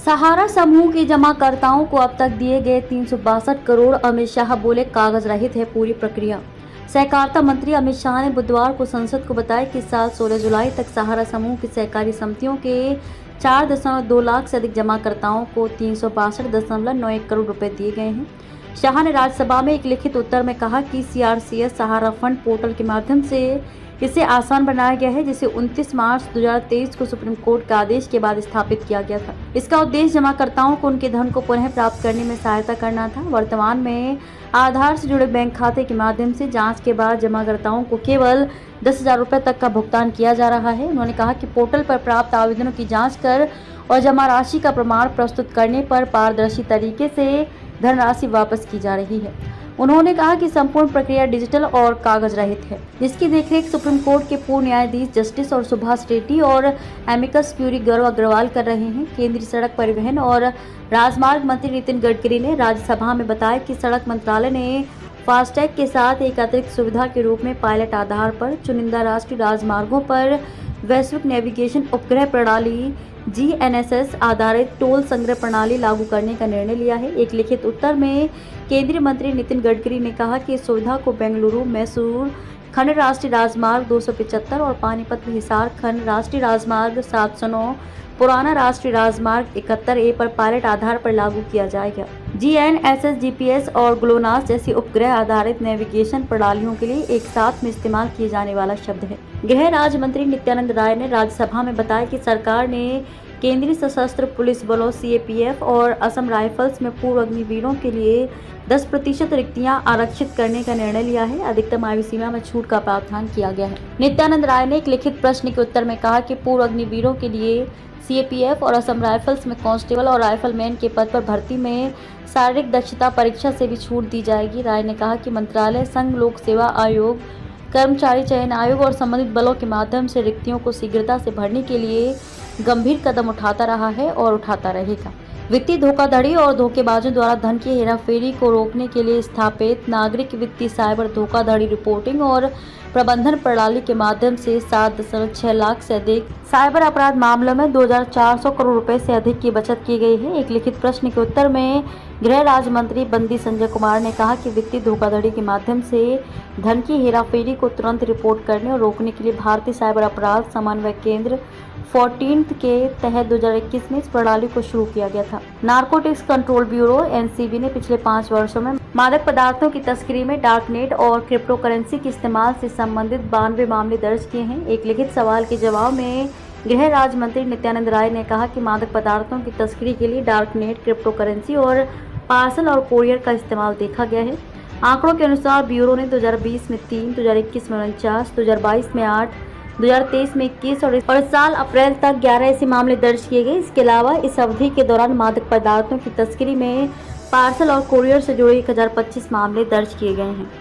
सहारा समूह के जमाकर्ताओं को अब तक दिए गए 362 करोड़। अमित शाह बोले कागज रहित है पूरी प्रक्रिया। सहकारिता मंत्री अमित शाह ने बुधवार को संसद को बताया कि इस साल 16 जुलाई तक सहारा समूह की सहकारी समितियों के 4.2 लाख से अधिक जमाकर्ताओं को 362.91 करोड़ रुपए दिए गए हैं। शाह ने राज्यसभा में एक लिखित उत्तर में कहा कि सीआरसीएस सहारा फंड पोर्टल के माध्यम से इसे आसान बनाया गया है, जिसे 29 मार्च 2023 को सुप्रीम कोर्ट के आदेश के बाद स्थापित किया गया था। इसका उद्देश्य जमाकर्ताओं को उनके धन को पुनः प्राप्त करने में सहायता करना था। वर्तमान में आधार से जुड़े बैंक खाते के माध्यम से जांच के बाद जमाकर्ताओं को केवल 10,000 रुपये तक का भुगतान किया जा रहा है। उन्होंने कहा कि पोर्टल पर प्राप्त आवेदनों की जाँच कर और जमा राशि का प्रमाण प्रस्तुत करने पर पारदर्शी तरीके से धनराशि वापस की जा रही है। उन्होंने कहा कि संपूर्ण प्रक्रिया डिजिटल और कागज रहित है, जिसकी देखरेख सुप्रीम कोर्ट के पूर्व न्यायाधीश जस्टिस और सुभाष रेड्डी और एमिकस क्यूरी गौरव अग्रवाल कर रहे हैं। केंद्रीय सड़क परिवहन और राजमार्ग मंत्री नितिन गडकरी ने राज्यसभा में बताया कि सड़क मंत्रालय ने फास्टैग के साथ एक अतिरिक्त सुविधा के रूप में पायलट आधार पर चुनिंदा राष्ट्रीय राजमार्गों पर वैश्विक नेविगेशन उपग्रह प्रणाली GNSS आधारित टोल संग्रह प्रणाली लागू करने का निर्णय लिया है। एक लिखित उत्तर में केंद्रीय मंत्री नितिन गडकरी ने कहा कि इस सुविधा को बेंगलुरु मैसूर खंड राष्ट्रीय राजमार्ग 275 और पानीपत हिसार खंड राष्ट्रीय राजमार्ग 709 पुराना राष्ट्रीय राजमार्ग 71A पर पायलट आधार पर लागू किया जाएगा। GNSS GPS और ग्लोनास जैसी उपग्रह आधारित नेविगेशन प्रणालियों के लिए एक साथ में इस्तेमाल किए जाने वाला शब्द है। गृह राज्य मंत्री नित्यानंद राय ने राज्यसभा में बताया कि सरकार ने केंद्रीय सशस्त्र पुलिस बलों CAPF और असम राइफल्स में पूर्व अग्निवीरों के लिए 10% रिक्तियां आरक्षित करने का निर्णय लिया है। अधिकतम आयु सीमा में छूट का प्रावधान किया गया है। नित्यानंद राय ने एक लिखित प्रश्न के उत्तर में कहा कि पूर्व अग्निवीरों के लिए CAPF और असम राइफल्स में कांस्टेबल और राइफलमैन के पद पर भर्ती में शारीरिक दक्षता परीक्षा से भी छूट दी जाएगी। राय ने कहा कि मंत्रालय संघ लोक सेवा आयोग, कर्मचारी चयन आयोग और संबंधित बलों के माध्यम से रिक्तियों को शीघ्रता से भरने के लिए गंभीर कदम उठाता रहा है और उठाता रहेगा। वित्तीय धोखाधड़ी और धोखेबाजों द्वारा धन की हेराफेरी को रोकने के लिए स्थापित नागरिक वित्तीय साइबर धोखाधड़ी रिपोर्टिंग और प्रबंधन प्रणाली के माध्यम से 7.6 लाख से अधिक साइबर अपराध मामलों में 2,400 करोड़ रुपए से अधिक की बचत की गई है। एक लिखित प्रश्न के उत्तर में गृह राज्य मंत्री बंदी संजय कुमार ने कहा कि वित्तीय धोखाधड़ी के माध्यम से धन की हेराफेरी को तुरंत रिपोर्ट करने और रोकने के लिए भारतीय साइबर अपराध समन्वय केंद्र 14th के तहत 2021 में इस प्रणाली को शुरू किया गया था। नारकोटिक्स कंट्रोल ब्यूरो NCB ने पिछले 5 वर्षों में मादक पदार्थों की तस्करी में डार्कनेट और क्रिप्टो करेंसी के इस्तेमाल से संबंधित 92 मामले दर्ज किए हैं। एक लिखित सवाल के जवाब में गृह राज्य मंत्री नित्यानंद राय ने कहा कि मादक पदार्थों की तस्करी के लिए डार्कनेट, क्रिप्टो करेंसी और पार्सल और कोरियर का इस्तेमाल देखा गया है। आंकड़ों के अनुसार ब्यूरो ने 2020 में 3, 2021 में 49, 2022 में 8, 2023 में 21 और इस साल अप्रैल तक 11 ऐसे मामले दर्ज किए गए। इसके अलावा इस अवधि के दौरान मादक पदार्थों की तस्करी में पार्सल और कोरियर से जुड़े 1025 मामले दर्ज किए गए हैं।